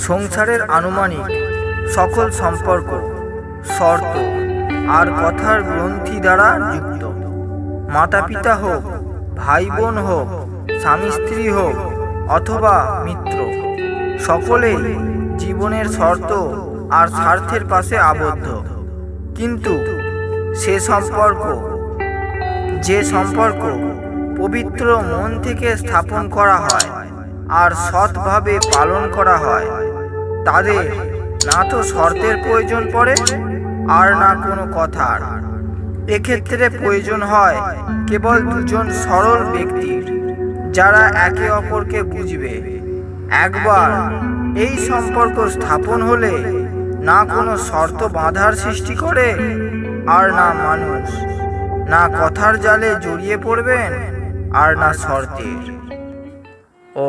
সংসারের আনুমানিক সকল সম্পর্ক শর্ত আর কথার গ্রন্থি দ্বারা যুক্ত। মাতা পিতা হোক, ভাই বোন হোক, স্বামী স্ত্রী হোক অথবা মিত্র, সকলেই জীবনের শর্ত আর স্বার্থের পাশে আবদ্ধ। কিন্তু যে সম্পর্ক পবিত্র মন থেকে স্থাপন করা হয় আর সৎভাবে পালন করা হয়, তাদের না তো শর্তের প্রয়োজন পড়ে আর না কোনো কথার। এক্ষেত্রে প্রয়োজন হয় কেবল দুজন সরল ব্যক্তির, যারা একে অপরকে বুঝবে। একবার এই সম্পর্ক স্থাপন হলে না কোনো শর্ত বাঁধার সৃষ্টি করে, আর না মানুষ না কথার জালে জড়িয়ে পড়বেন আর না শর্তের। ও